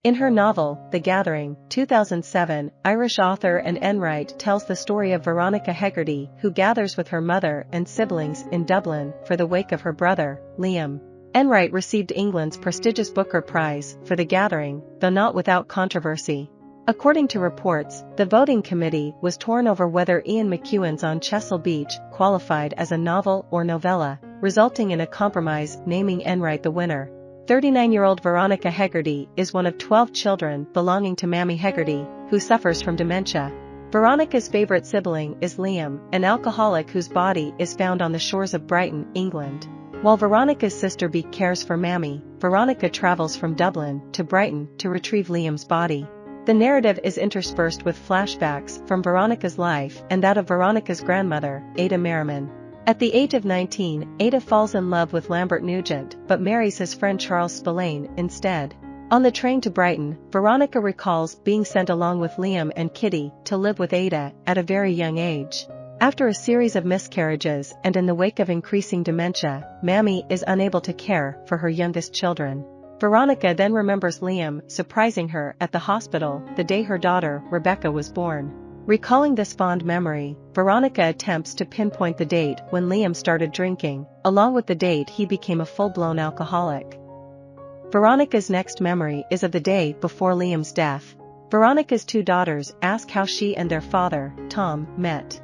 In her novel, The Gathering, 2007, Irish author Anne Enright tells the story of Veronica Hegarty, who gathers with her mother and siblings in Dublin for the wake of her brother, Liam. Enright received England's prestigious Booker Prize for The Gathering, though not without controversy. According to reports, the voting committee was torn over whether Ian McEwan's On Chesil Beach qualified as a novel or novella, resulting in a compromise naming Enright the winner. 39-year-old Veronica Hegarty is one of 12 children belonging to Mammy Hegarty, who suffers from dementia. Veronica's favorite sibling is Liam, an alcoholic whose body is found on the shores of Brighton, England. While Veronica's sister Bea cares for Mammy, Veronica travels from Dublin to Brighton to retrieve Liam's body. The narrative is interspersed with flashbacks from Veronica's life and that of Veronica's grandmother, Ada Merriman. At the age of 19, Ada falls in love with Lambert Nugent but marries his friend Charles Spillane instead. On the train to Brighton, Veronica recalls being sent along with Liam and Kitty to live with Ada at a very young age. After a series of miscarriages and in the wake of increasing dementia, Mammy is unable to care for her youngest children. Veronica then remembers Liam surprising her at the hospital the day her daughter, Rebecca, was born. Recalling this fond memory, Veronica attempts to pinpoint the date when Liam started drinking, along with the date he became a full-blown alcoholic. Veronica's next memory is of the day before Liam's death. Veronica's two daughters ask how she and their father, Tom, met.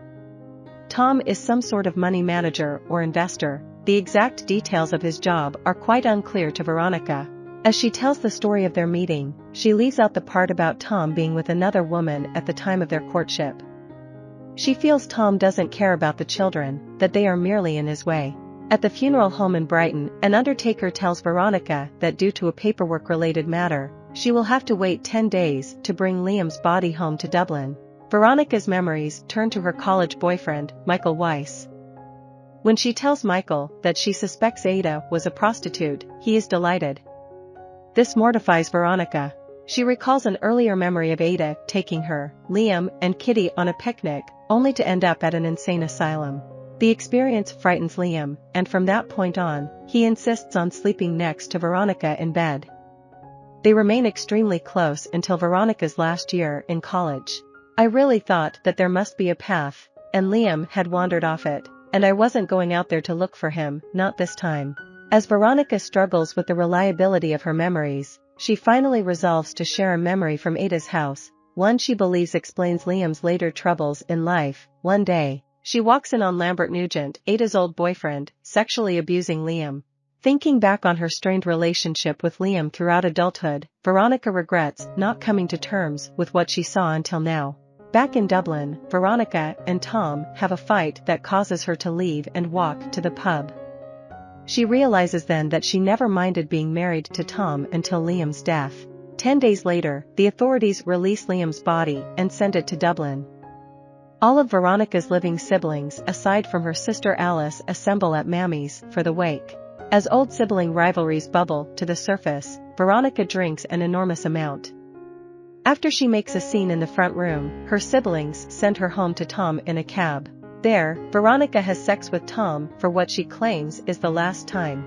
Tom is some sort of money manager or investor. The exact details of his job are quite unclear to Veronica. As she tells the story of their meeting, she leaves out the part about Tom being with another woman at the time of their courtship. She feels Tom doesn't care about the children, that they are merely in his way. At the funeral home in Brighton, an undertaker tells Veronica that due to a paperwork-related matter, she will have to wait 10 days to bring Liam's body home to Dublin. Veronica's memories turn to her college boyfriend, Michael Weiss. When she tells Michael that she suspects Ada was a prostitute, he is delighted. This mortifies Veronica. She recalls an earlier memory of Ada taking her, Liam, and Kitty on a picnic, only to end up at an insane asylum. The experience frightens Liam, and from that point on, he insists on sleeping next to Veronica in bed. They remain extremely close until Veronica's last year in college. I really thought that there must be a path, and Liam had wandered off it, and I wasn't going out there to look for him, not this time. As Veronica struggles with the reliability of her memories, she finally resolves to share a memory from Ada's house, one she believes explains Liam's later troubles in life. One day, she walks in on Lambert Nugent, Ada's old boyfriend, sexually abusing Liam. Thinking back on her strained relationship with Liam throughout adulthood, Veronica regrets not coming to terms with what she saw until now. Back in Dublin, Veronica and Tom have a fight that causes her to leave and walk to the pub. She realizes then that she never minded being married to Tom until Liam's death. 10 days later, the authorities release Liam's body and send it to Dublin. All of Veronica's living siblings aside from her sister Alice assemble at Mammy's for the wake. As old sibling rivalries bubble to the surface, Veronica drinks an enormous amount. After she makes a scene in the front room, her siblings send her home to Tom in a cab. There, Veronica has sex with Tom for what she claims is the last time.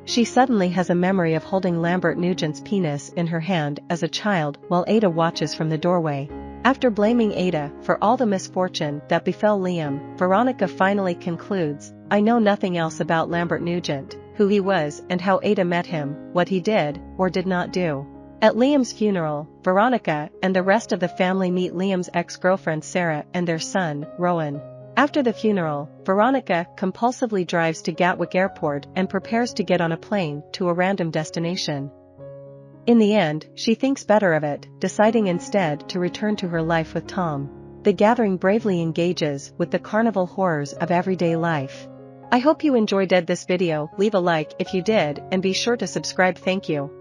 She suddenly has a memory of holding Lambert Nugent's penis in her hand as a child while Ada watches from the doorway. After blaming Ada for all the misfortune that befell Liam, Veronica finally concludes, I know nothing else about Lambert Nugent, who he was and how Ada met him, what he did or did not do. At Liam's funeral, Veronica and the rest of the family meet Liam's ex-girlfriend Sarah and their son, Rowan. After the funeral, Veronica compulsively drives to Gatwick Airport and prepares to get on a plane to a random destination. In the end, she thinks better of it, deciding instead to return to her life with Tom. The Gathering bravely engages with the carnival horrors of everyday life. I hope you enjoyed this video. Leave a like if you did and be sure to subscribe. Thank you.